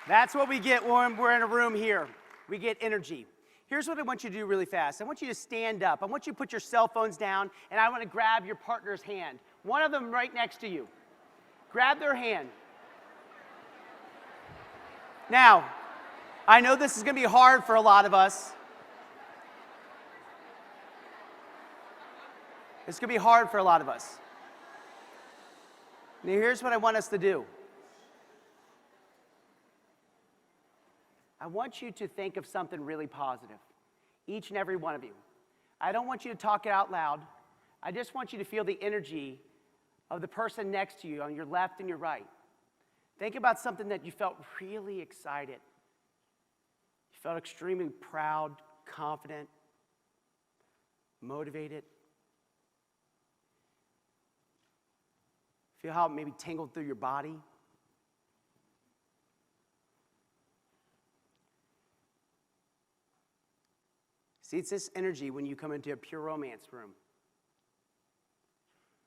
That's what we get when we're in a room here. We get energy. Here's what I want you to do really fast. I want you to stand up. I want you to put your cell phones down, and I want to grab your partner's hand. One of them right next to you. Grab their hand. Now, I know this is going to be hard for a lot of us. It's going to be hard for a lot of us. Now, here's what I want us to do. I want you to think of something really positive, each and every one of you. I don't want you to talk it out loud. I just want you to feel the energy of the person next to you on your left and your right. Think about something that you felt really excited. You felt extremely proud, confident, motivated. Feel how it maybe tingled through your body. See, it's this energy when you come into a pure romance room.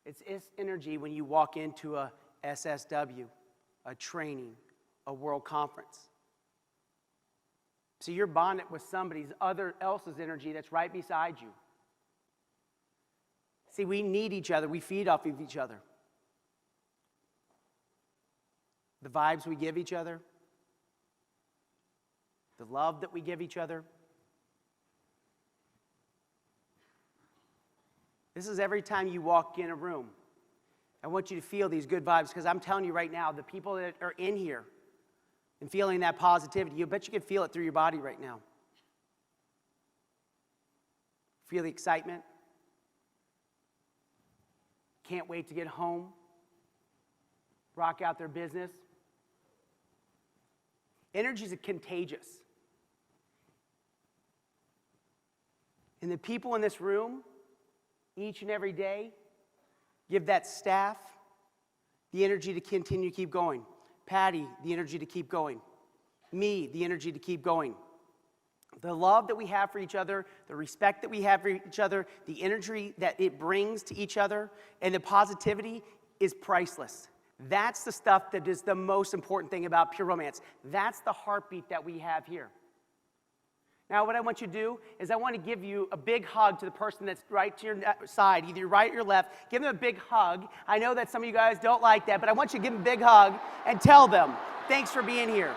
It's this energy when you walk into a SSW, a training, a world conference. See, you're bonded with somebody's else's energy that's right beside you. See, we need each other. We feed off of each other. The vibes we give each other, the love that we give each other. This is every time you walk in a room. I want you to feel these good vibes because I'm telling you right now, the people that are in here and feeling that positivity, you bet you can feel it through your body right now. Feel the excitement. Can't wait to get home. Rock out their business. Energy is contagious. And the people in this room, each and every day, give that staff the energy to continue to keep going. Patty, the energy to keep going. Me, the energy to keep going. The love that we have for each other, the respect that we have for each other, the energy that it brings to each other, and the positivity is priceless. That's the stuff that is the most important thing about pure romance. That's the heartbeat that we have here. Now, what I want you to do is I want to give you a big hug to the person that's right to your side, either your right or your left. Give them a big hug. I know that some of you guys don't like that, but I want you to give them a big hug and tell them, thanks for being here.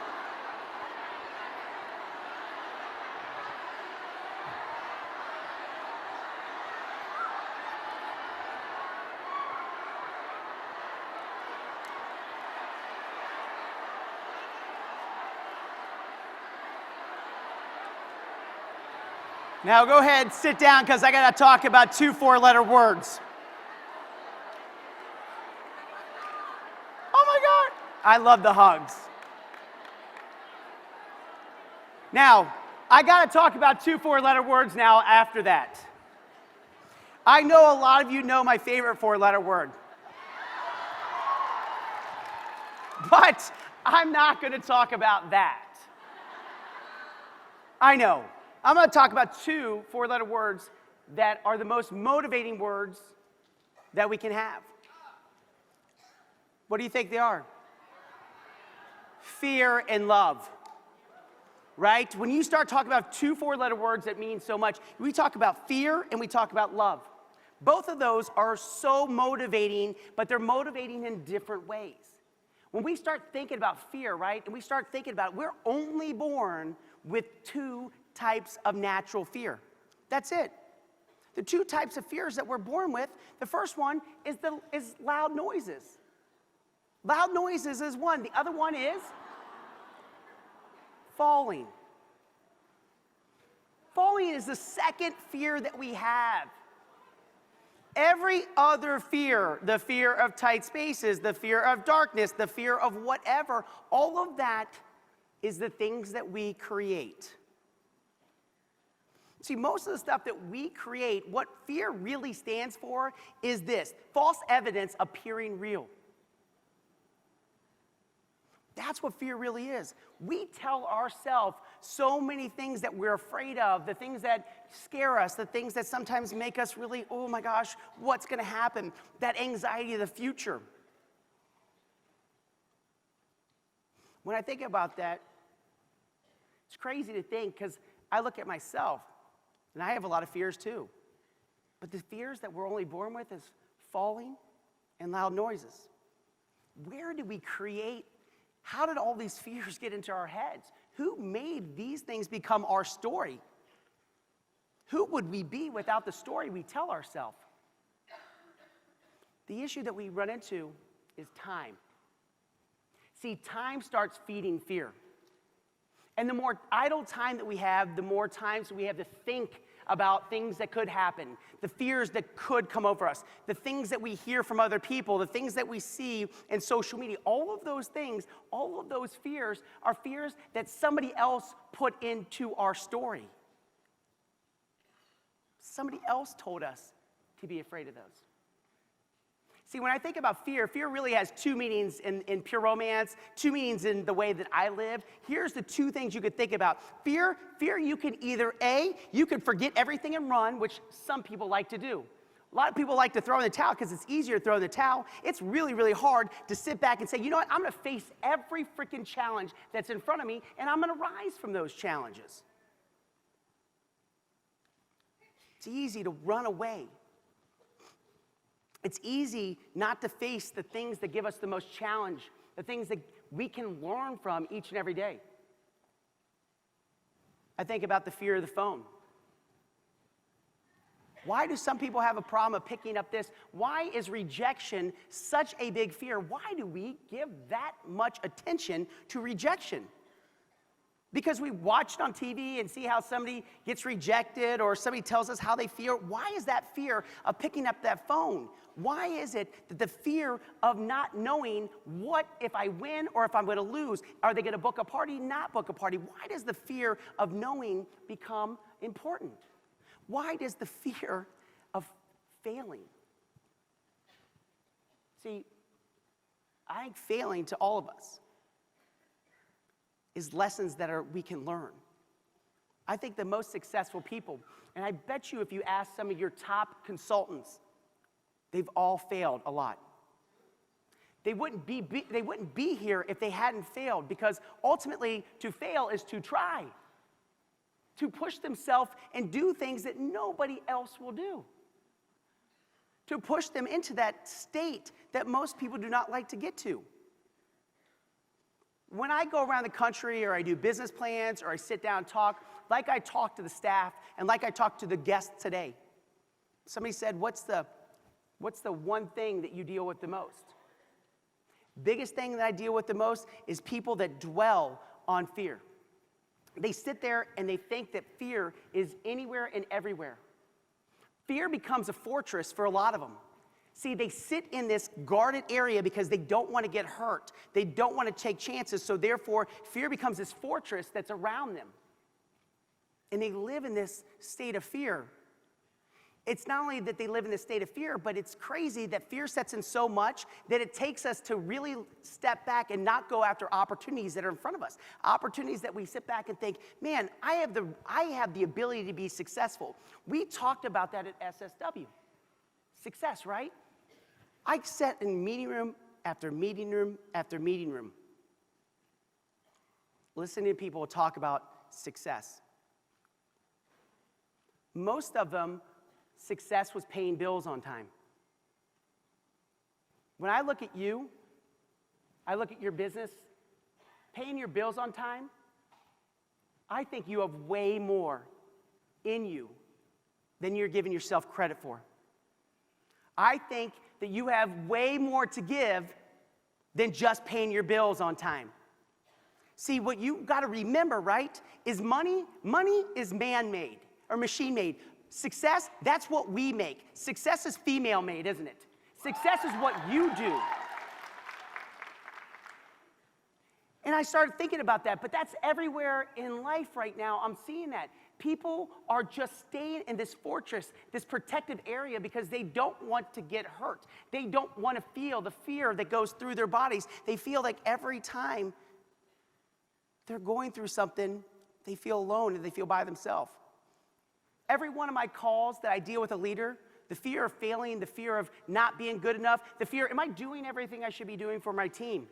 Now go ahead, sit down, because I got to talk about 2 4-letter words. Oh my God, I love the hugs. Now, I got to talk about 2 4-letter words now after that. I know a lot of you know my favorite 4-letter word. But I'm not going to talk about that. I know. I'm going to talk about 2 4-letter words that are the most motivating words that we can have. What do you think they are? Fear and love. Right? When you start talking about 2 4-letter words that mean so much, we talk about fear and we talk about love. Both of those are so motivating, but they're motivating in different ways. When we start thinking about fear, right, and we start thinking about it, we're only born with 2 types of natural fear. That's it. The 2 types of fears that we're born with, the first one is loud noises. Loud noises is one. The other one is falling. Falling is the second fear that we have. Every other fear, the fear of tight spaces, the fear of darkness, the fear of whatever, all of that is the things that we create. See, most of the stuff that we create, what fear really stands for is this: false evidence appearing real. That's what fear really is. We tell ourselves so many things that we're afraid of, the things that scare us, the things that sometimes make us really, oh my gosh, what's going to happen? That anxiety of the future. When I think about that, it's crazy to think because I look at myself, and I have a lot of fears too. But the fears that we're only born with is falling and loud noises. Where did we create? How did all these fears get into our heads? Who made these things become our story? Who would we be without the story we tell ourselves? The issue that we run into is time. See, time starts feeding fear. And the more idle time that we have, the more times we have to think about things that could happen, the fears that could come over us, the things that we hear from other people, the things that we see in social media. All of those things, all of those fears are fears that somebody else put into our story. Somebody else told us to be afraid of those. See, when I think about fear, fear really has two meanings in pure romance, two meanings in the way that I live. Here's the two things you could think about. Fear, you can either A, you can forget everything and run, which some people like to do. A lot of people like to throw in the towel because it's easier to throw in the towel. It's really, really hard to sit back and say, you know what, I'm gonna face every freaking challenge that's in front of me, and I'm gonna rise from those challenges. It's easy to run away. It's easy not to face the things that give us the most challenge, the things that we can learn from each and every day. I think about the fear of the phone. Why do some people have a problem of picking up this? Why is rejection such a big fear? Why do we give that much attention to rejection? Because we watched on TV and see how somebody gets rejected or somebody tells us how they feel. Why is that fear of picking up that phone? Why is it that the fear of not knowing what if I win or if I'm going to lose? Are they going to book a party, not book a party? Why does the fear of knowing become important? Why does the fear of failing? See, I think failing to all of us is lessons that we can learn. I think the most successful people, and I bet you if you ask some of your top consultants, they've all failed a lot. They wouldn't be here if they hadn't failed, because ultimately to fail is to try, to push themselves and do things that nobody else will do, to push them into that state that most people do not like to get to. When I go around the country or I do business plans or I sit down and talk, like I talk to the staff and like I talk to the guests today, somebody said, what's the one thing that you deal with the most? Biggest thing that I deal with the most is people that dwell on fear. They sit there and they think that fear is anywhere and everywhere. Fear becomes a fortress for a lot of them. See, they sit in this guarded area because they don't want to get hurt. They don't want to take chances, so therefore, fear becomes this fortress that's around them. And they live in this state of fear. It's not only that they live in this state of fear, but it's crazy that fear sets in so much that it takes us to really step back and not go after opportunities that are in front of us. Opportunities that we sit back and think, man, I have the ability to be successful. We talked about that at SSW. Success, right? I sat in meeting room after meeting room after meeting room, listening to people talk about success. Most of them, success was paying bills on time. When I look at you, I look at your business, paying your bills on time, I think you have way more in you than you're giving yourself credit for. I think that you have way more to give than just paying your bills on time. See, what you got to remember, right, is money is man-made or machine-made. Success, that's what we make. Success is female-made, isn't it? Success is what you do. And I started thinking about that, but that's everywhere in life right now. I'm seeing that. People are just staying in this fortress, this protected area, because they don't want to get hurt. They don't want to feel the fear that goes through their bodies. They feel like every time they're going through something, they feel alone and they feel by themselves. Every one of my calls that I deal with a leader, the fear of failing, the fear of not being good enough, the fear, am I doing everything I should be doing for my team?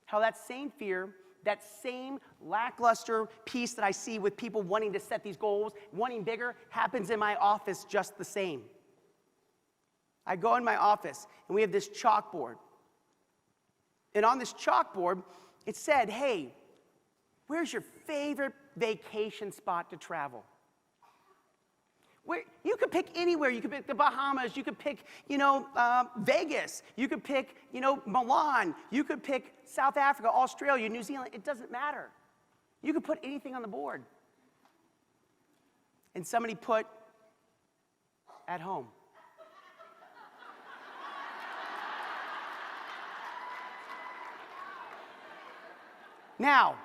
how that same fear, that same lackluster piece that I see with people wanting to set these goals, wanting bigger, happens in my office just the same. I go in my office, and we have this chalkboard. And on this chalkboard, it said, hey, where's your favorite vacation spot to travel? Where, you could pick anywhere. You could pick the Bahamas. You could pick, Vegas. You could pick, Milan. You could pick South Africa, Australia, New Zealand. It doesn't matter. You could put anything on the board. And somebody put at home. Now,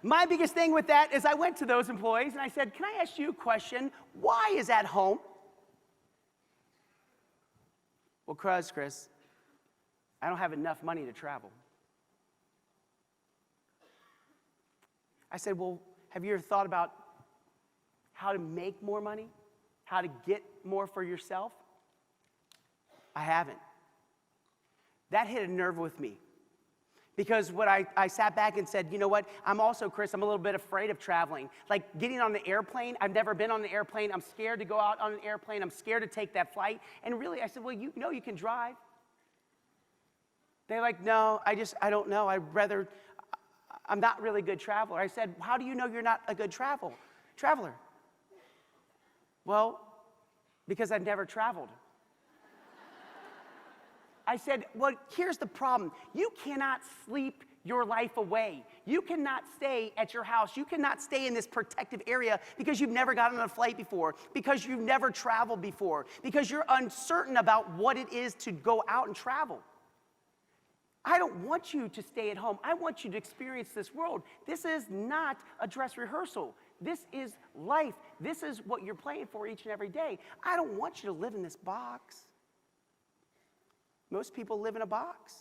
my biggest thing with that is I went to those employees and I said, can I ask you a question? Why is at home? Well, Chris, I don't have enough money to travel. I said, well, have you ever thought about how to make more money? How to get more for yourself? I haven't. That hit a nerve with me. Because what I sat back and said, you know what, I'm also, Chris, I'm a little bit afraid of traveling. Like getting on the airplane, I've never been on the airplane. I'm scared to go out on an airplane. I'm scared to take that flight. And really, I said, well, you know you can drive. They're like, no, I don't know. I'm not really a good traveler. I said, how do you know you're not a good traveler? Well, because I've never traveled. I said, well, here's the problem. You cannot sleep your life away. You cannot stay at your house. You cannot stay in this protective area because you've never gotten on a flight before, because you've never traveled before, because you're uncertain about what it is to go out and travel. I don't want you to stay at home. I want you to experience this world. This is not a dress rehearsal. This is life. This is what you're playing for each and every day. I don't want you to live in this box. Most people live in a box.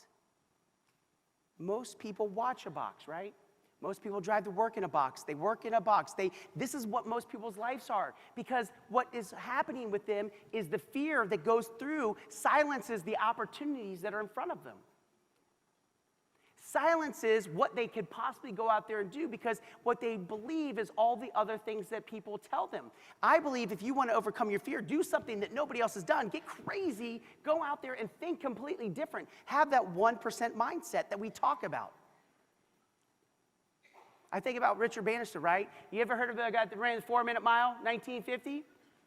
Most people watch a box, right? Most people drive to work in a box. They work in a box. This is what most people's lives are, because what is happening with them is the fear that goes through silences the opportunities that are in front of them. Silences what they could possibly go out there and do, because what they believe is all the other things that people tell them. I believe if you want to overcome your fear, do something that nobody else has done. Get crazy, go out there and think completely different. Have that 1% mindset that we talk about. I think about Richard Bannister, right? You ever heard of the guy that ran the 4-minute mile, 1950?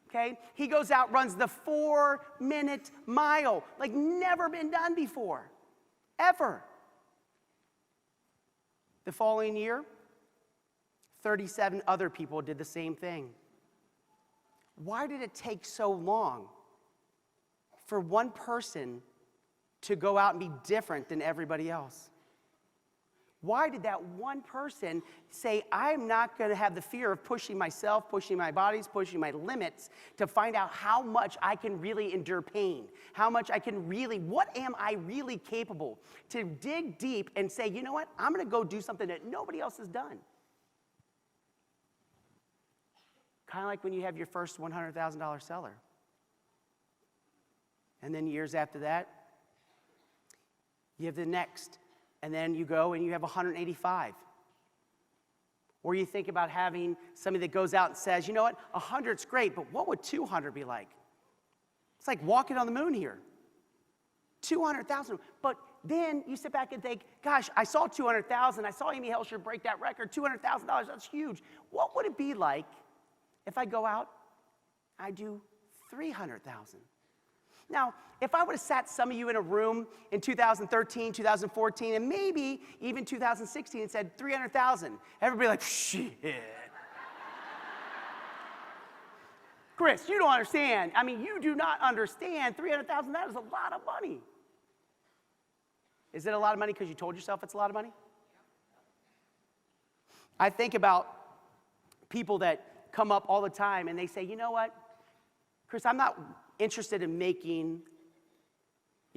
Okay, he goes out, runs the 4-minute mile, like never been done before, ever. The following year, 37 other people did the same thing. Why did it take so long for one person to go out and be different than everybody else? Why did that one person say, I'm not going to have the fear of pushing myself, pushing my bodies, pushing my limits to find out how much I can really endure pain, how much I can really, what am I really capable to dig deep and say, you know what, I'm going to go do something that nobody else has done. Kind of like when you have your first $100,000 seller. And then years after that, you have the next. And then you go and you have 185. Or you think about having somebody that goes out and says, you know what, 100's great, but what would 200 be like? It's like walking on the moon here. 200,000. But then you sit back and think, gosh, I saw 200,000. I saw Amy Helsher break that record, $200,000. That's huge. What would it be like if I go out, I do 300,000? Now, if I would have sat some of you in a room in 2013, 2014, and maybe even 2016 and said 300,000, everybody like, shit. Chris, you don't understand. I mean, you do not understand. 300,000, that is a lot of money. Is it a lot of money because you told yourself it's a lot of money? I think about people that come up all the time and they say, you know what, Chris, I'm not interested in making,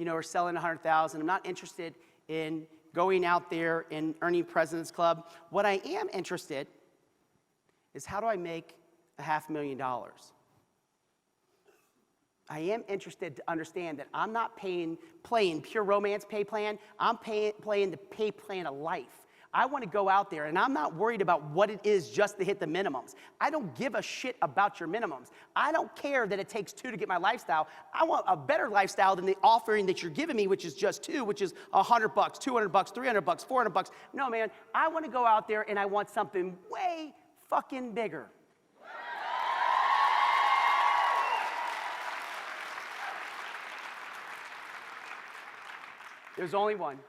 or selling 100,000. I'm not interested in going out there and earning President's Club. What I am interested is, how do I make $500,000? I am interested to understand that I'm not playing pure romance pay plan. I'm playing the pay plan of life. I want to go out there, and I'm not worried about what it is just to hit the minimums. I don't give a shit about your minimums. I don't care that it takes 2 to get my lifestyle. I want a better lifestyle than the offering that you're giving me, which is just 2, which is $100, $200, $300, $400. No, man, I want to go out there, and I want something way fucking bigger. There's only one.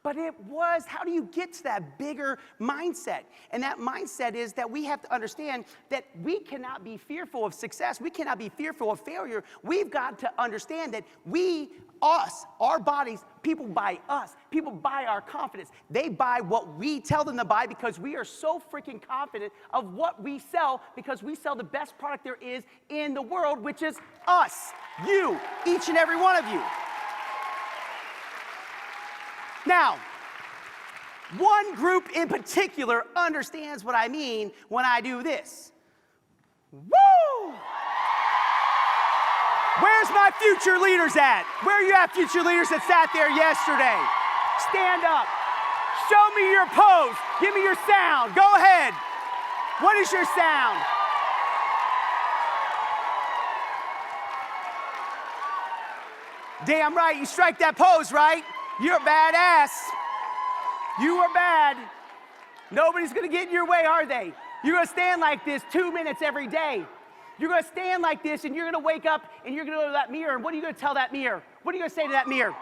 But it was, how do you get to that bigger mindset? And that mindset is that we have to understand that we cannot be fearful of success. We cannot be fearful of failure. We've got to understand that our bodies, people buy us. People buy our confidence. They buy what we tell them to buy because we are so freaking confident of what we sell, because we sell the best product there is in the world, which is us, you, each and every one of you. Now, one group in particular understands what I mean when I do this. Woo! Where's my future leaders at? Where are you at, future leaders that sat there yesterday? Stand up. Show me your pose. Give me your sound. Go ahead. What is your sound? Damn right, you strike that pose, right? You're badass. You are bad. Nobody's gonna get in your way, are they? You're gonna stand like this 2 minutes every day. You're gonna stand like this, and you're gonna wake up and you're gonna go to that mirror, and what are you gonna tell that mirror? What are you gonna say to that mirror?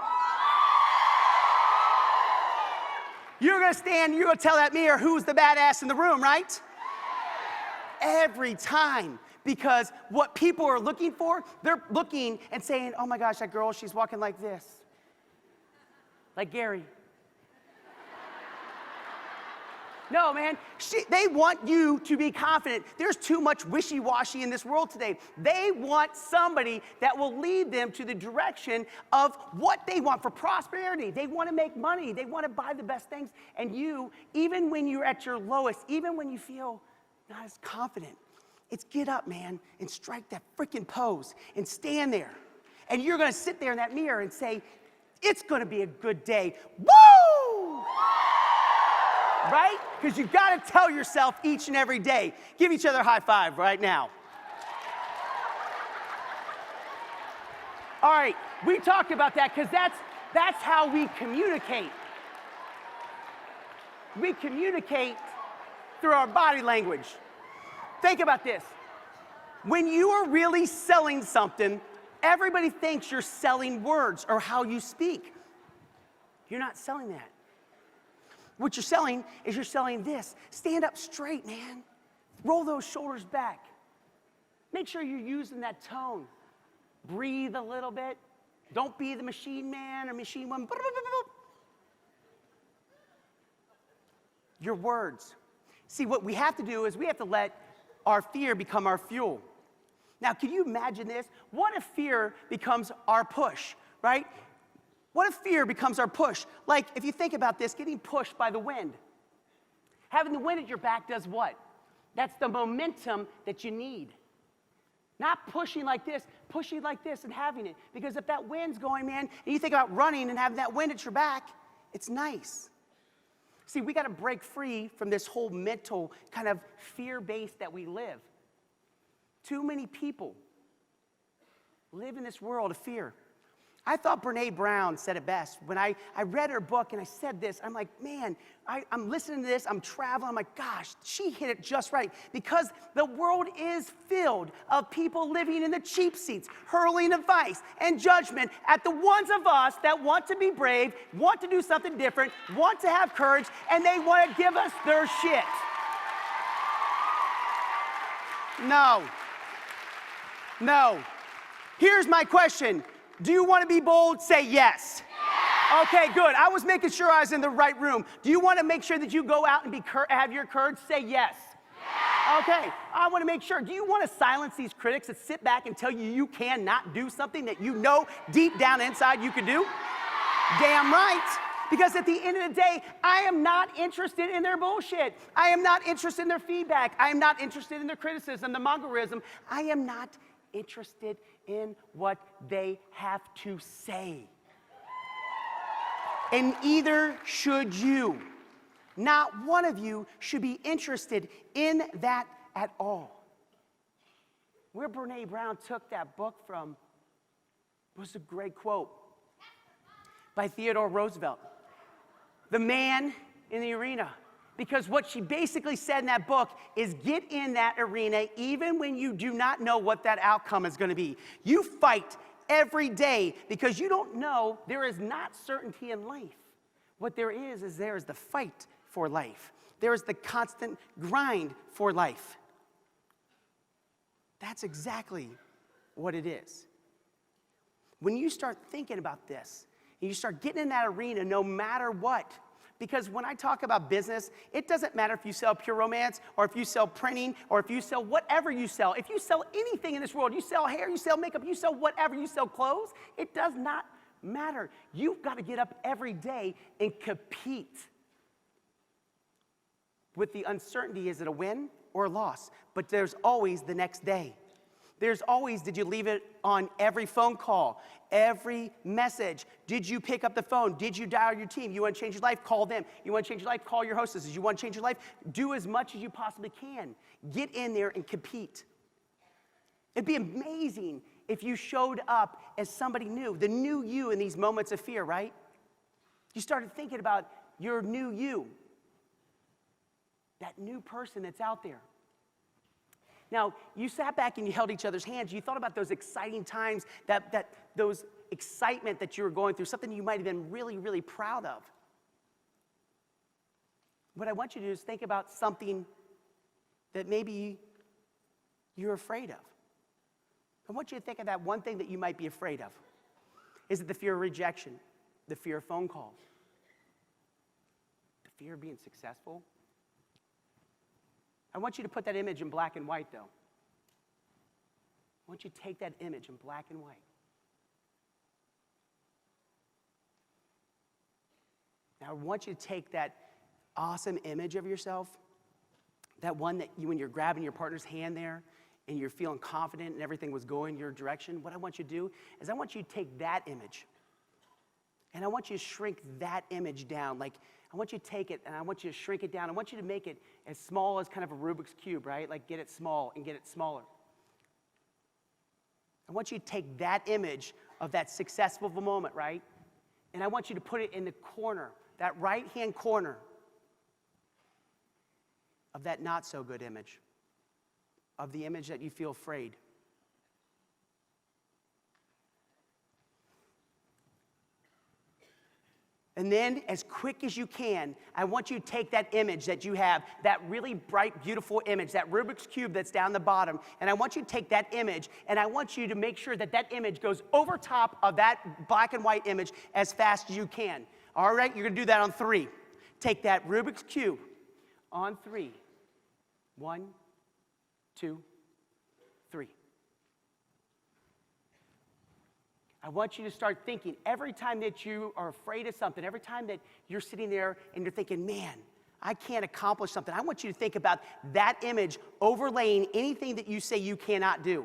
You're gonna stand, you're gonna tell that mirror who's the badass in the room, right? Every time. Because what people are looking for, they're looking and saying, oh my gosh, that girl, she's walking like this. Like Gary. No, man, they want you to be confident. There's too much wishy-washy in this world today. They want somebody that will lead them to the direction of what they want for prosperity. They want to make money. They want to buy the best things. And you, even when you're at your lowest, even when you feel not as confident, it's get up, man, and strike that freaking pose and stand there. And you're going to sit there in that mirror and say, it's going to be a good day. Woo! Right? Because you've got to tell yourself each and every day. Give each other a high five right now. All right, we talked about that because that's how we communicate. We communicate through our body language. Think about this. When you are really selling something, everybody thinks you're selling words or how you speak. You're not selling that. What you're selling is you're selling this. Stand up straight, man. Roll those shoulders back. Make sure you're using that tone. Breathe a little bit. Don't be the machine man or machine woman. Your words. See, what we have to do is we have to let our fear become our fuel. Now, can you imagine this? What if fear becomes our push, right? What if fear becomes our push? Like, if you think about this, getting pushed by the wind. Having the wind at your back does what? That's the momentum that you need. Not pushing like this and having it. Because if that wind's going, man, and you think about running and having that wind at your back, it's nice. See, we got to break free from this whole mental kind of fear base that we live. Too many people live in this world of fear. I thought Brene Brown said it best. When I read her book and I said this, I'm like, man, I'm listening to this, I'm traveling, I'm like, gosh, she hit it just right. Because the world is filled of people living in the cheap seats, hurling advice and judgment at the ones of us that want to be brave, want to do something different, want to have courage, and they want to give us their shit. No. No. Here's my question. Do you want to be bold? Say yes. Yes. Okay, good. I was making sure I was in the right room. Do you want to make sure that you go out and have your courage? Say yes. Yes. Okay, I want to make sure. Do you want to silence these critics that sit back and tell you you cannot do something that you know deep down inside you could do? Damn right. Because at the end of the day, I am not interested in their bullshit. I am not interested in their feedback. I am not interested in their criticism, the mongerism. I am not interested in what they have to say. And either should you. Not one of you should be interested in that at all. Where Brene Brown took that book from was a great quote by Theodore Roosevelt. The man in the arena. Because what she basically said in that book is get in that arena even when you do not know what that outcome is going to be. You fight every day because you don't know. There is not certainty in life. What there is the fight for life. There is the constant grind for life. That's exactly what it is. When you start thinking about this, and you start getting in that arena no matter what, because when I talk about business, it doesn't matter if you sell pure romance or if you sell printing or if you sell whatever you sell. If you sell anything in this world, you sell hair, you sell makeup, you sell whatever, you sell clothes, it does not matter. You've got to get up every day and compete with the uncertainty. Is it a win or a loss? But there's always the next day. There's always, did you leave it on every phone call, every message? Did you pick up the phone? Did you dial your team? You want to change your life? Call them. You want to change your life? Call your hostesses. You want to change your life? Do as much as you possibly can. Get in there and compete. It'd be amazing if you showed up as somebody new, the new you in these moments of fear, right? You started thinking about your new you, that new person that's out there. Now, you sat back and you held each other's hands. You thought about those exciting times, those excitement that you were going through, something you might have been really, really proud of. What I want you to do is think about something that maybe you're afraid of. I want you to think of that one thing that you might be afraid of. Is it the fear of rejection? The fear of phone calls? The fear of being successful? I want you to put that image in black and white, though. I want you to take that image in black and white. Now, I want you to take that awesome image of yourself, that one that you, when you're grabbing your partner's hand there, and you're feeling confident and everything was going your direction, what I want you to do is I want you to take that image, and I want you to shrink that image down. Like, I want you to take it, and I want you to shrink it down. I want you to make it as small as kind of a Rubik's Cube, right? Like, get it small and get it smaller. I want you to take that image of that successful moment, right? And I want you to put it in the corner, that right-hand corner of that not-so-good image, of the image that you feel afraid. And then, as quick as you can, I want you to take that image that you have, that really bright, beautiful image, that Rubik's Cube that's down the bottom, and I want you to take that image, and I want you to make sure that that image goes over top of that black and white image as fast as you can. All right, you're going to do that on 3. Take that Rubik's Cube on 3. 1, 2, 3. I want you to start thinking every time that you are afraid of something, every time that you're sitting there and you're thinking, man, I can't accomplish something. I want you to think about that image overlaying anything that you say you cannot do.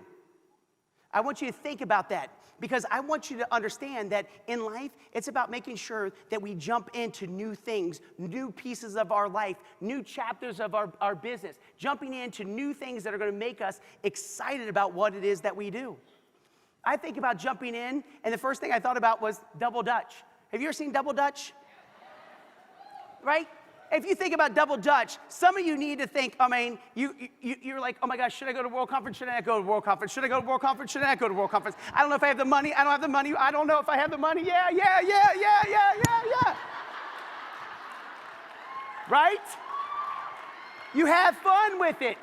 I want you to think about that because I want you to understand that in life, it's about making sure that we jump into new things, new pieces of our life, new chapters of our business, jumping into new things that are going to make us excited about what it is that we do. I think about jumping in, and the first thing I thought about was Double Dutch. Have you ever seen Double Dutch? Right? If you think about Double Dutch, some of you need to think, I mean, you're like, oh my gosh, should I go to World Conference? Should I not go to World Conference? Should I go to World Conference? Should I not go to World Conference? I don't know if I have the money. I don't have the money. I don't know if I have the money. Yeah. Right? You have fun with it.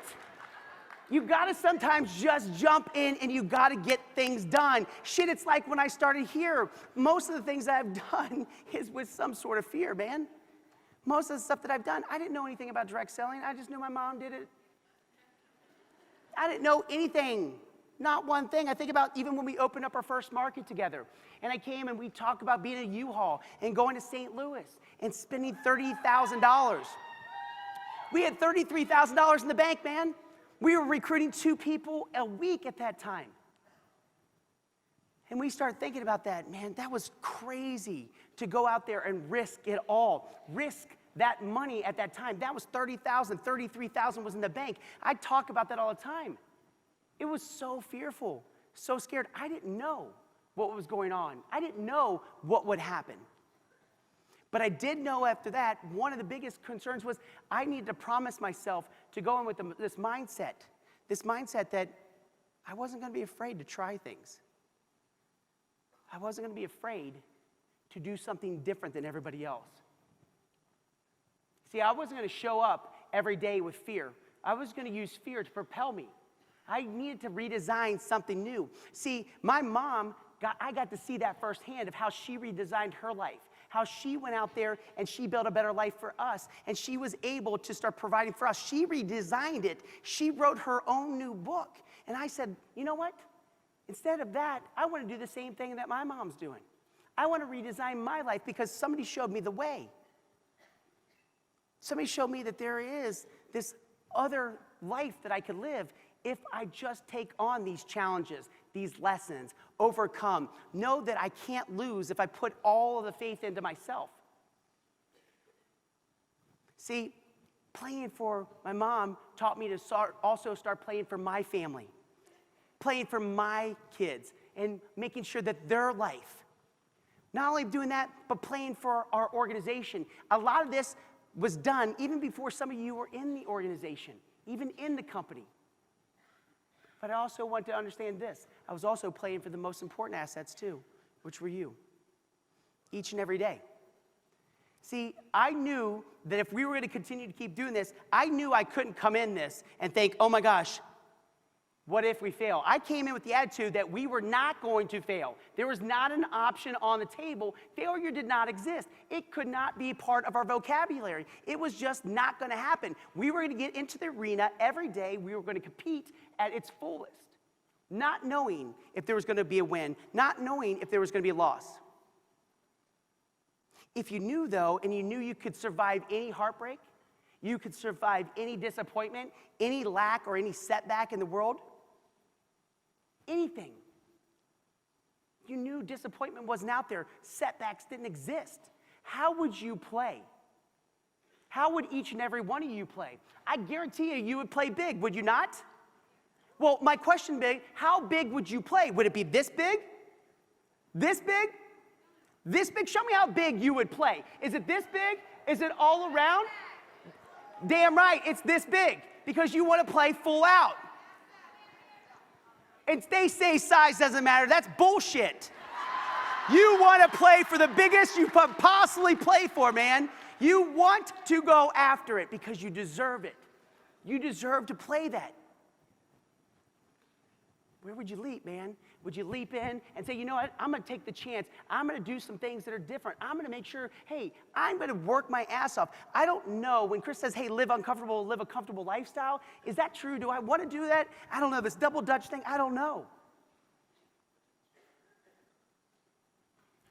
You've got to sometimes just jump in and you've got to get things done. Shit, it's like when I started here. Most of the things I've done is with some sort of fear, man. Most of the stuff that I've done, I didn't know anything about direct selling. I just knew my mom did it. I didn't know anything. Not one thing. I think about even when we opened up our first market together, and I came and we talked about being at U-Haul and going to St. Louis and spending $30,000. We had $33,000 in the bank, man. We were recruiting 2 people a week at that time. And we started thinking about that. Man, that was crazy to go out there and risk it all. Risk that money at that time. That was $30,000, $33,000 was in the bank. I talk about that all the time. It was so fearful, so scared. I didn't know what was going on. I didn't know what would happen. But I did know after that, one of the biggest concerns was I needed to promise myself to go in with this mindset that I wasn't going to be afraid to try things. I wasn't going to be afraid to do something different than everybody else. See, I wasn't going to show up every day with fear. I was going to use fear to propel me. I needed to redesign something new. See, my mom, I got to see that firsthand of how she redesigned her life, how she went out there and she built a better life for us, and she was able to start providing for us. She redesigned it. She wrote her own new book. And I said, you know what? Instead of that, I want to do the same thing that my mom's doing. I want to redesign my life because somebody showed me the way. Somebody showed me that there is this other life that I could live if I just take on these challenges, these lessons, overcome, know that I can't lose if I put all of the faith into myself. See, playing for my mom taught me to also start playing for my family, playing for my kids, and making sure that their life, not only doing that, but playing for our organization. A lot of this was done even before some of you were in the organization, even in the company. But I also want to understand this. I was also playing for the most important assets too, which were you, each and every day. See, I knew that if we were going to continue to keep doing this, I knew I couldn't come in this and think, oh my gosh, what if we fail? I came in with the attitude that we were not going to fail. There was not an option on the table. Failure did not exist. It could not be part of our vocabulary. It was just not going to happen. We were going to get into the arena every day. We were going to compete at its fullest, not knowing if there was going to be a win, not knowing if there was going to be a loss. If you knew, though, and you knew you could survive any heartbreak, you could survive any disappointment, any lack or any setback in the world, anything. You knew disappointment wasn't out there. Setbacks didn't exist. How would you play? How would each and every one of you play? I guarantee you, you would play big, would you not? Well, my question big, how big would you play? Would it be this big? This big? This big? Show me how big you would play. Is it this big? Is it all around? Damn right, it's this big because you want to play full out. And they say size doesn't matter. That's bullshit. You want to play for the biggest you could possibly play for, man. You want to go after it because you deserve it. You deserve to play that. Where would you leap, man? Would you leap in and say, you know what, I'm going to take the chance. I'm going to do some things that are different. I'm going to make sure, hey, I'm going to work my ass off. I don't know. When Chris says, hey, live a comfortable lifestyle, is that true? Do I want to do that? I don't know. This double Dutch thing, I don't know.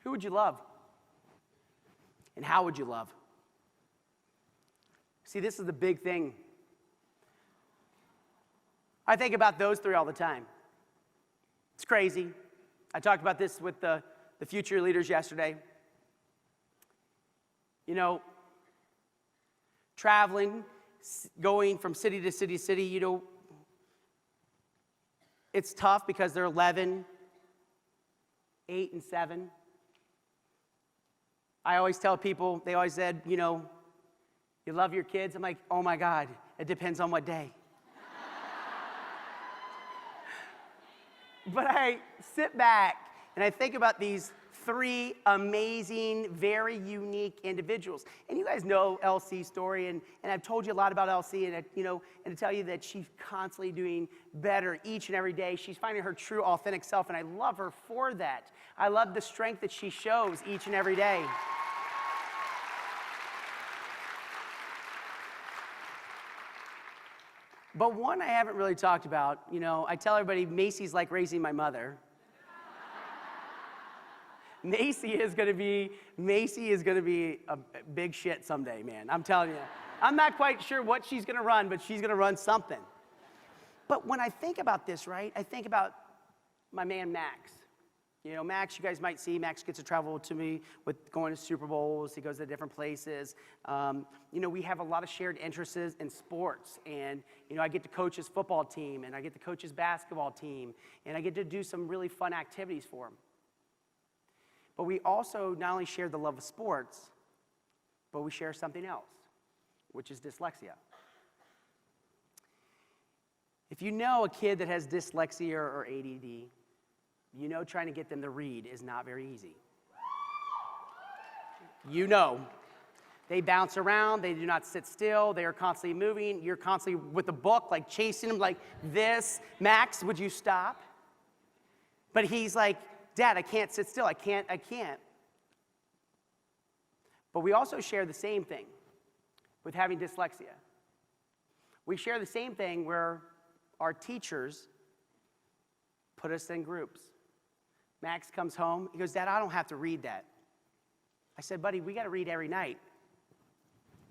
Who would you love? And how would you love? See, this is the big thing. I think about those three all the time. It's crazy. I talked about this with the future leaders yesterday. You know, traveling, going from city to city to city, you know, it's tough because they're 11, 8, and 7. I always tell people, they always said, you know, you love your kids? I'm like, oh my God, it depends on what day. But I sit back and I think about these 3 amazing, very unique individuals. And you guys know LC's story, and I've told you a lot about LC, and to tell you that she's constantly doing better each and every day. She's finding her true, authentic self, and I love her for that. I love the strength that she shows each and every day. But one I haven't really talked about, you know, I tell everybody Macy's like raising my mother. Macy is gonna be a big shit someday, man. I'm telling you. I'm not quite sure what she's gonna run, but she's gonna run something. But when I think about this, right, I think about my man Max. You know, Max, you guys might see, Max gets to travel to me with going to Super Bowls. He goes to different places. You know, we have a lot of shared interests in sports. And, you know, I get to coach his football team, and I get to coach his basketball team, and I get to do some really fun activities for him. But we also not only share the love of sports, but we share something else, which is dyslexia. If you know a kid that has dyslexia or ADD, you know trying to get them to read is not very easy. You know. They bounce around, they do not sit still, they are constantly moving, you're constantly with the book, like chasing them like this. Max, would you stop? But he's like, Dad, I can't sit still, I can't. But we also share the same thing with having dyslexia. We share the same thing where our teachers put us in groups. Max comes home, he goes, Dad, I don't have to read that. I said, buddy, we got to read every night.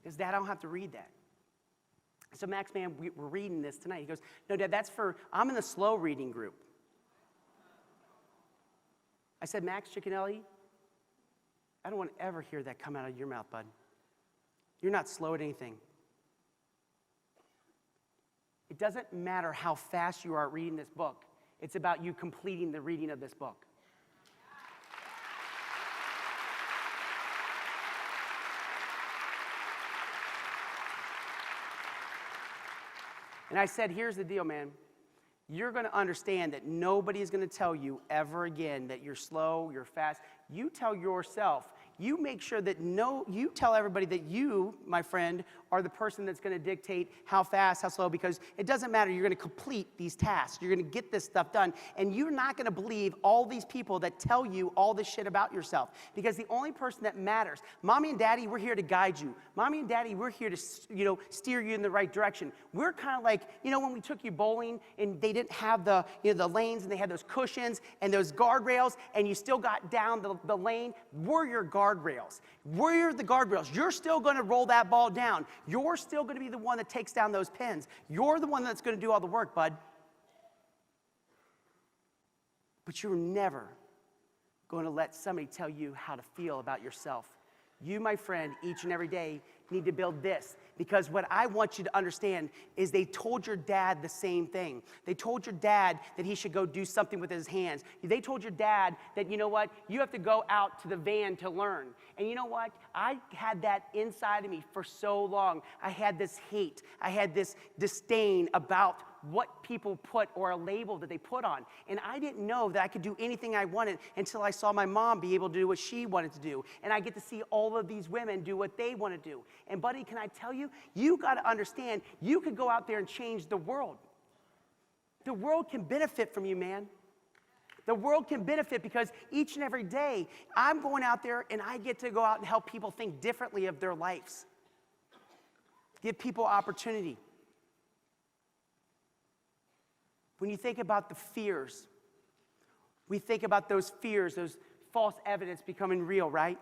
He goes, Dad, I don't have to read that. I said, Max, man, we're reading this tonight. He goes, no, Dad, I'm in the slow reading group. I said, Max Cicchinelli, I don't want to ever hear that come out of your mouth, bud. You're not slow at anything. It doesn't matter how fast you are at reading this book. It's about you completing the reading of this book. And I said, here's the deal, man. You're going to understand that nobody is going to tell you ever again that you're slow, you're fast. You tell yourself. You make sure that you tell everybody that you, my friend, are the person that's going to dictate how fast, how slow, because it doesn't matter. You're going to complete these tasks. You're going to get this stuff done. And you're not going to believe all these people that tell you all this shit about yourself, because the only person that matters, Mommy and Daddy, we're here to guide you. Mommy and Daddy, we're here to, steer you in the right direction. We're kind of like, when we took you bowling and they didn't have the lanes and they had those cushions and those guardrails and you still got down the lane. We're your guardrails. We're the guardrails. You're still going to roll that ball down. You're still going to be the one that takes down those pins. You're the one that's going to do all the work, bud. But you're never going to let somebody tell you how to feel about yourself. You, my friend, each and every day need to build this, because what I want you to understand is they told your dad the same thing. They told your dad that he should go do something with his hands. They told your dad that, you know what, you have to go out to the van to learn. And you know what? I had that inside of me for so long. I had this hate. I had this disdain about what people put, or a label that they put on. And I didn't know that I could do anything I wanted until I saw my mom be able to do what she wanted to do. And I get to see all of these women do what they want to do. And buddy, can I tell you, you got to understand, you could go out there and change the world. The world can benefit from you, man. The world can benefit, because each and every day I'm going out there and I get to go out and help people think differently of their lives. Give people opportunity. When you think about the fears, we think about those fears, those false evidence becoming real, right?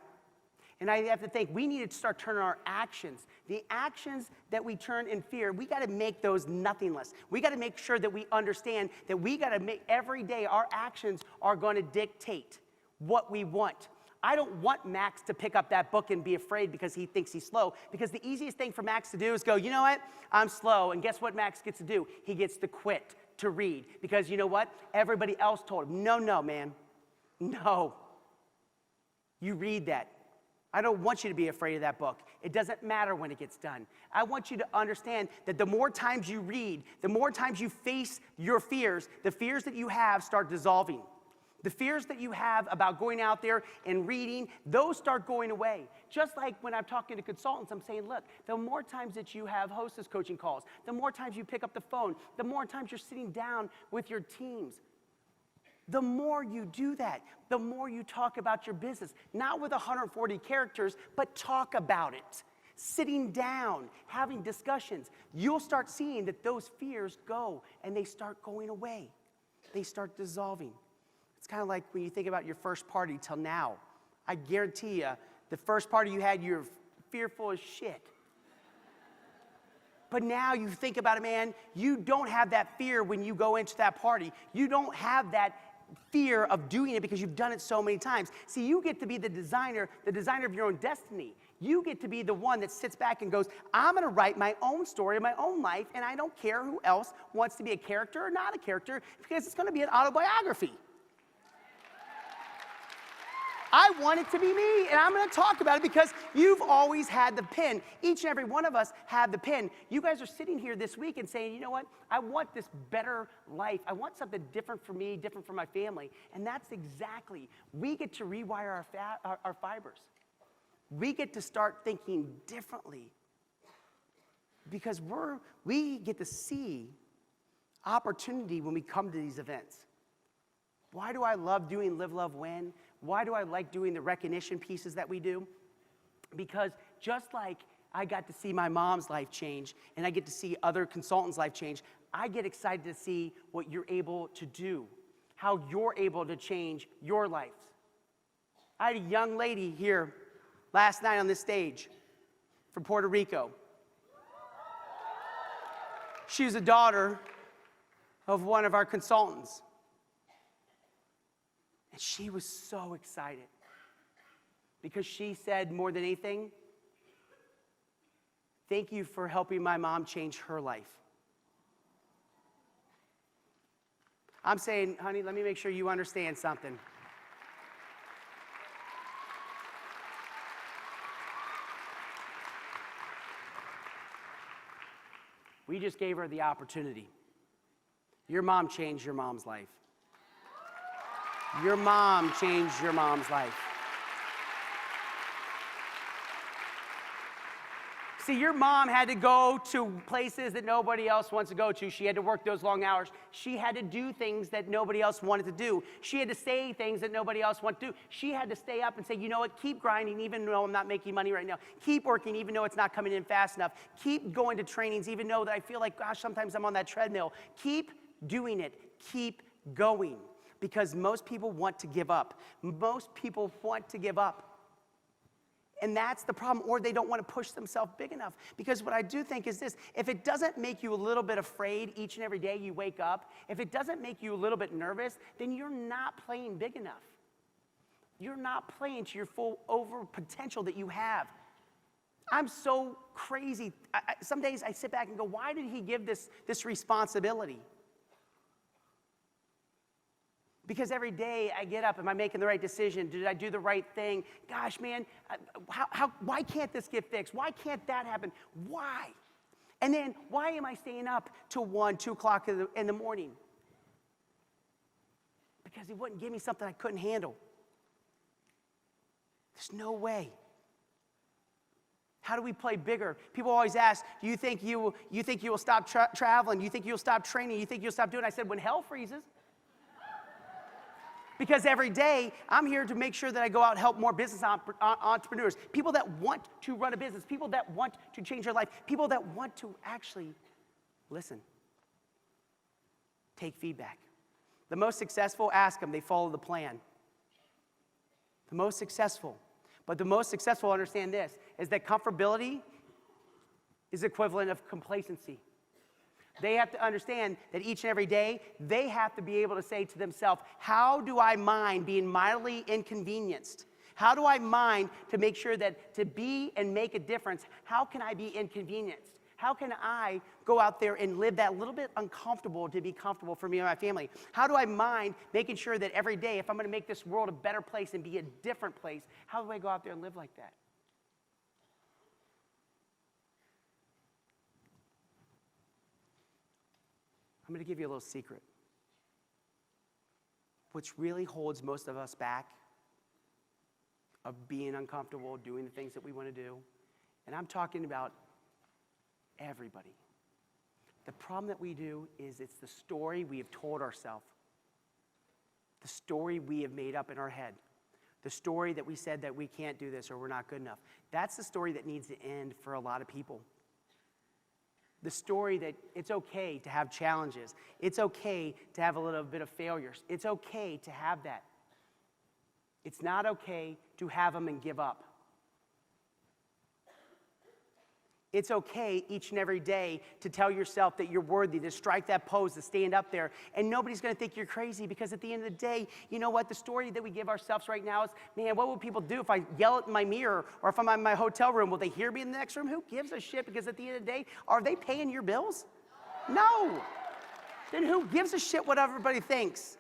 And I have to think, we need to start turning our actions. The actions that we turn in fear, we got to make those nothingless. We got to make sure that we understand that we got to make every day our actions are going to dictate what we want. I don't want Max to pick up that book and be afraid because he thinks he's slow, because the easiest thing for Max to do is go, you know what, I'm slow. And guess what Max gets to do? He gets to quit to read, because you know what? Everybody else told him, no, man, no. You read that. I don't want you to be afraid of that book. It doesn't matter when it gets done. I want you to understand that the more times you read, the more times you face your fears, the fears that you have start dissolving. The fears that you have about going out there and reading, those start going away. Just like when I'm talking to consultants, I'm saying, look, the more times that you have hostess coaching calls, the more times you pick up the phone, the more times you're sitting down with your teams, the more you do that, the more you talk about your business. Not with 140 characters, but talk about it. sitting down, having discussions, you'll start seeing that those fears go and they start going away. They start dissolving. It's kind of like when you think about your first party till now. I guarantee you, the first party you had, you're fearful as shit. But now you think about it, man, you don't have that fear when you go into that party. You don't have that fear of doing it because you've done it so many times. See, you get to be the designer of your own destiny. You get to be the one that sits back and goes, I'm going to write my own story of my own life, and I don't care who else wants to be a character or not a character because it's going to be an autobiography. I want it to be me, and I'm going to talk about it because you've always had the pen. Each and every one of us had the pen. You guys are sitting here this week and saying, you know what? I want this better life. I want something different for me, different for my family. And that's exactly, we get to rewire our fibers. We get to start thinking differently because we get to see opportunity when we come to these events. Why do I love doing Live, Love, Win? Why do I like doing the recognition pieces that we do? Because just like I got to see my mom's life change and I get to see other consultants' life change, I get excited to see what you're able to do, how you're able to change your life. I had a young lady here last night on this stage from Puerto Rico. She was a daughter of one of our consultants. And she was so excited because she said more than anything, thank you for helping my mom change her life. I'm saying, honey, let me make sure you understand something. We just gave her the opportunity. Your mom changed your mom's life. Your mom changed your mom's life. See, your mom had to go to places that nobody else wants to go to. She had to work those long hours. She had to do things that nobody else wanted to do. She had to say things that nobody else wanted to do. She had to stay up and say, you know what, keep grinding even though I'm not making money right now. Keep working even though it's not coming in fast enough. Keep going to trainings even though that I feel like, gosh, sometimes I'm on that treadmill. Keep doing it. Keep going. Because most people want to give up. Most people want to give up. And that's the problem, or they don't want to push themselves big enough. Because what I do think is this, if it doesn't make you a little bit afraid each and every day you wake up, if it doesn't make you a little bit nervous, then you're not playing big enough. You're not playing to your full over potential that you have. I'm so crazy. Some days I sit back and go, why did he give this responsibility? Because every day I get up, am I making the right decision? Did I do the right thing? Gosh, man, why can't this get fixed? Why can't that happen? Why? And then why am I staying up till 1, 2 o'clock in the morning? Because he wouldn't give me something I couldn't handle. There's no way. How do we play bigger? People always ask, do you think you will stop traveling? Do you think you'll stop training? Do you think you'll stop doing it? I said, when hell freezes. Because every day, I'm here to make sure that I go out and help more business entrepreneurs, people that want to run a business, people that want to change their life, people that want to actually listen, take feedback. The most successful, ask them, they follow the plan. The most successful. But the most successful, understand this, is that comfortability is equivalent of complacency. They have to understand that each and every day, they have to be able to say to themselves, how do I mind being mildly inconvenienced? How do I mind to make sure that to be and make a difference, how can I be inconvenienced? How can I go out there and live that little bit uncomfortable to be comfortable for me and my family? How do I mind making sure that every day, if I'm going to make this world a better place and be a different place, how do I go out there and live like that? I'm going to give you a little secret. Which really holds most of us back of being uncomfortable, doing the things that we want to do. And I'm talking about everybody. The problem that we do is it's the story we have told ourselves. The story we have made up in our head. The story that we said that we can't do this or we're not good enough. That's the story that needs to end for a lot of people. The story that it's okay to have challenges. It's okay to have a little bit of failures. It's okay to have that. It's not okay to have them and give up. It's okay each and every day to tell yourself that you're worthy, to strike that pose, to stand up there. And nobody's going to think you're crazy, because at the end of the day, you know what? The story that we give ourselves right now is, man, what will people do if I yell in my mirror, or if I'm in my hotel room? Will they hear me in the next room? Who gives a shit? Because at the end of the day, are they paying your bills? No. Then who gives a shit what everybody thinks?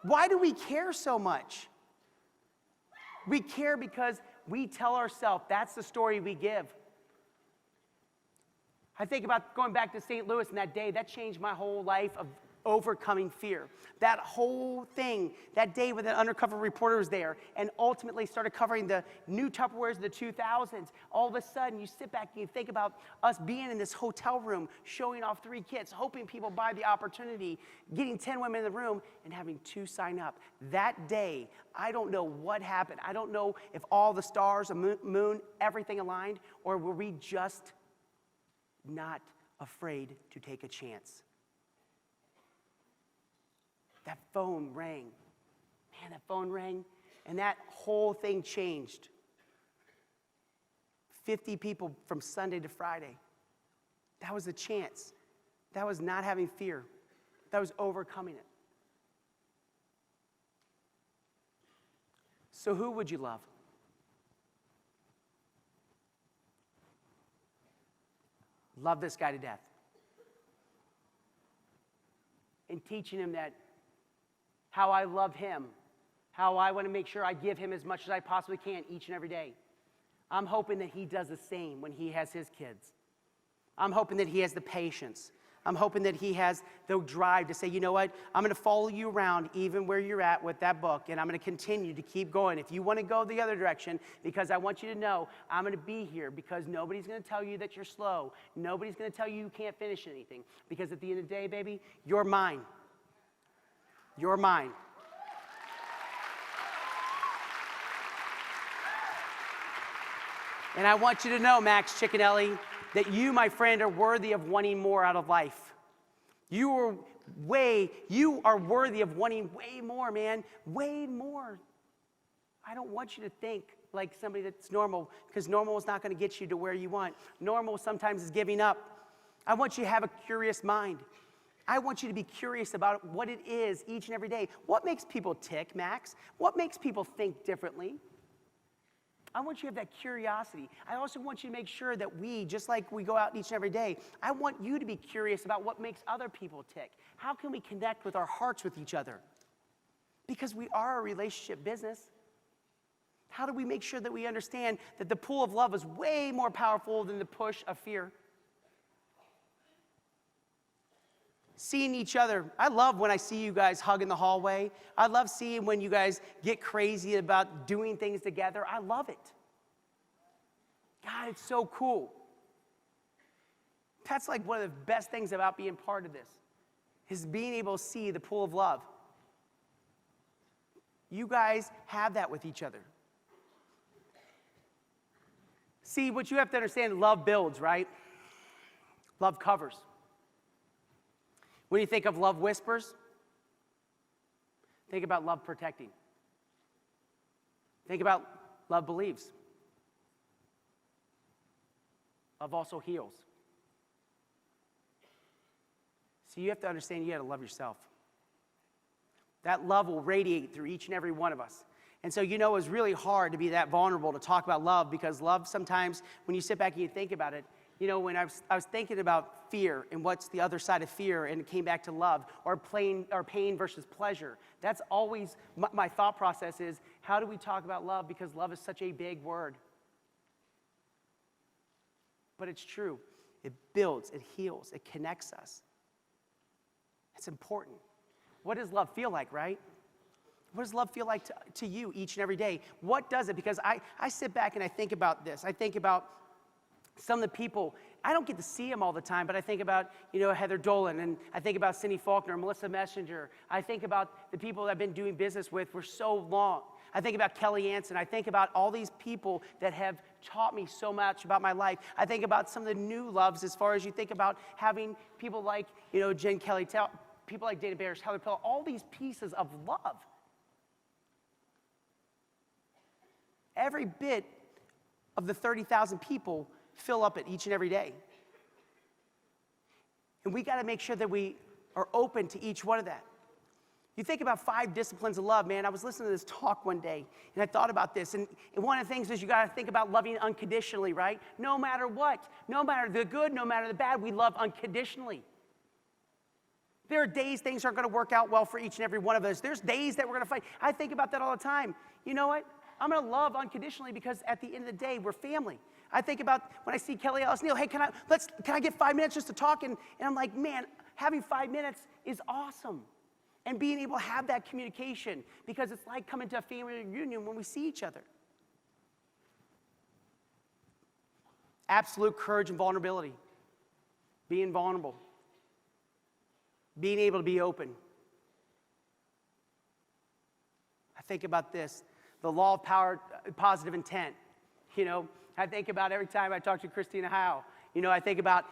Why do we care so much? We care because we tell ourselves that's the story we give. I think about going back to St. Louis and that day. That changed my whole life of overcoming fear. That whole thing, that day when the undercover reporter was there and ultimately started covering the new Tupperwares of the 2000s, all of a sudden you sit back and you think about us being in this hotel room, showing off 3 kits, hoping people buy the opportunity, getting 10 women in the room, and having 2 sign up. That day, I don't know what happened. I don't know if all the stars, the moon, everything aligned, or were we just not afraid to take a chance. That phone rang. Man, that phone rang, and that whole thing changed. 50 people from Sunday to Friday. That was a chance. That was not having fear. That was overcoming it. So who would you love? Love this guy to death. And teaching him that how I love him, how I want to make sure I give him as much as I possibly can each and every day. I'm hoping that he does the same when he has his kids. I'm hoping that he has the patience. I'm hoping that he has the drive to say, you know what, I'm going to follow you around even where you're at with that book, and I'm going to continue to keep going. If you want to go the other direction, because I want you to know I'm going to be here, because nobody's going to tell you that you're slow. Nobody's going to tell you can't finish anything, because at the end of the day, baby, you're mine. You're mine. And I want you to know, Max Cicchinelli, that you, my friend, are worthy of wanting more out of life. You are worthy of wanting way more, man. Way more. I don't want you to think like somebody that's normal, because normal is not going to get you to where you want. Normal sometimes is giving up. I want you to have a curious mind. I want you to be curious about what it is each and every day. What makes people tick, Max? What makes people think differently? I want you to have that curiosity. I also want you to make sure that we, just like we go out each and every day, I want you to be curious about what makes other people tick. How can we connect with our hearts with each other? Because we are a relationship business. How do we make sure that we understand that the pull of love is way more powerful than the push of fear? Seeing each other. I love when I see you guys hug in the hallway. I love seeing when you guys get crazy about doing things together. I love it. God, it's so cool. That's like one of the best things about being part of this, is being able to see the pool of love. You guys have that with each other. See, what you have to understand, love builds, right? Love covers. When you think of love whispers, think about love protecting. Think about love believes. Love also heals. So you have to understand you got to love yourself. That love will radiate through each and every one of us. And so, you know, it was really hard to be that vulnerable to talk about love, because love sometimes, when you sit back and you think about it, you know, when I was thinking about fear and what's the other side of fear, and it came back to love, or pain versus pleasure. That's always my thought process is, how do we talk about love? Because love is such a big word. But it's true. It builds, it heals, it connects us. It's important. What does love feel like, right? What does love feel like to you each and every day? What does it? Because I sit back and I think about this. I think about some of the people, I don't get to see them all the time, but I think about, you know, Heather Dolan, and I think about Cindy Faulkner, Melissa Messenger. I think about the people that I've been doing business with for so long. I think about Kelly Anson. I think about all these people that have taught me so much about my life. I think about some of the new loves as far as you think about having people like, Jen Kelly, people like Dana Barris, Heather Pill, all these pieces of love. Every bit of the 30,000 people fill up it each and every day. And we got to make sure that we are open to each one of that. You think about 5 disciplines of love, man. I was listening to this talk one day, and I thought about this. And one of the things is you got to think about loving unconditionally, right? No matter what, no matter the good, no matter the bad, we love unconditionally. There are days things aren't going to work out well for each and every one of us. There's days that we're going to fight. I think about that all the time. You know what? I'm going to love unconditionally because at the end of the day, we're family. I think about when I see Kelly Ellis Neal, hey, can I get 5 minutes just to talk? And I'm like, man, having 5 minutes is awesome. And being able to have that communication, because it's like coming to a family reunion when we see each other. Absolute courage and vulnerability. Being vulnerable. Being able to be open. I think about this, the law of power, positive intent. I think about every time I talk to Christina Howe. I think about,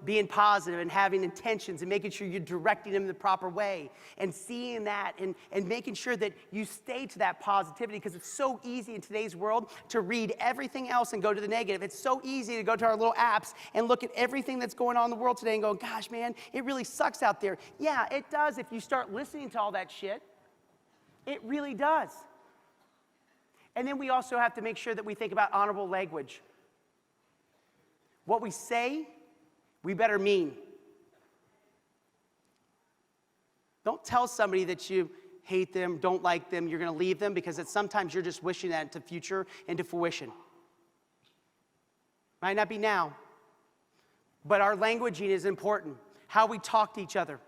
being positive and having intentions and making sure you're directing them in the proper way and seeing that and making sure that you stay to that positivity, because it's so easy in today's world to read everything else and go to the negative. It's so easy to go to our little apps and look at everything that's going on in the world today and go, gosh, man, it really sucks out there. Yeah, it does if you start listening to all that shit. It really does. And then we also have to make sure that we think about honorable language. What we say, we better mean. Don't tell somebody that you hate them, don't like them, you're going to leave them, because sometimes you're just wishing that into fruition. Might not be now, but our languaging is important. How we talk to each other.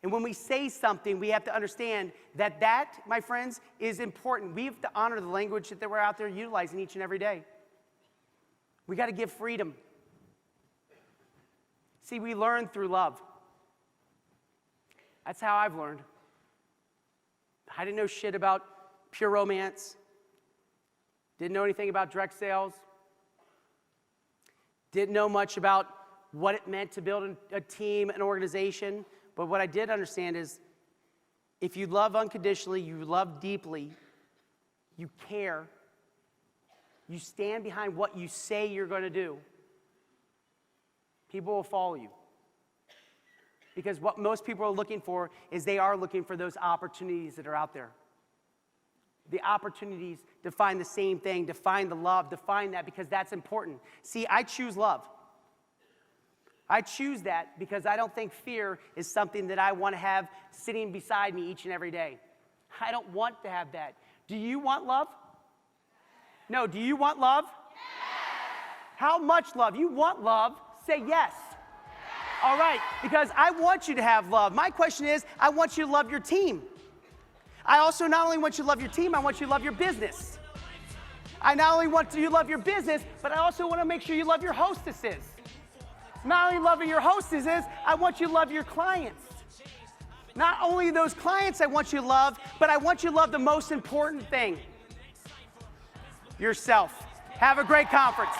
And when we say something, we have to understand that, my friends, is important. We have to honor the language that we're out there utilizing each and every day. We got to give freedom. See, we learn through love. That's how I've learned. I didn't know shit about pure romance. Didn't know anything about direct sales. Didn't know much about what it meant to build a team, an organization. But what I did understand is if you love unconditionally, you love deeply, you care, you stand behind what you say you're going to do, people will follow you. Because what most people are looking for is they are looking for those opportunities that are out there. The opportunities to find the same thing, to find the love, to find that, because that's important. See, I choose love. I choose that because I don't think fear is something that I want to have sitting beside me each and every day. I don't want to have that. Do you want love? No, do you want love? Yes. How much love? You want love? Say yes. Yes. All right, because I want you to have love. My question is, I want you to love your team. I also not only want you to love your team, I want you to love your business. I not only want you to love your business, but I also want to make sure you love your hostesses. Not only loving your hostesses, I want you to love your clients. Not only those clients I want you to love, but I want you to love the most important thing, yourself. Have a great conference.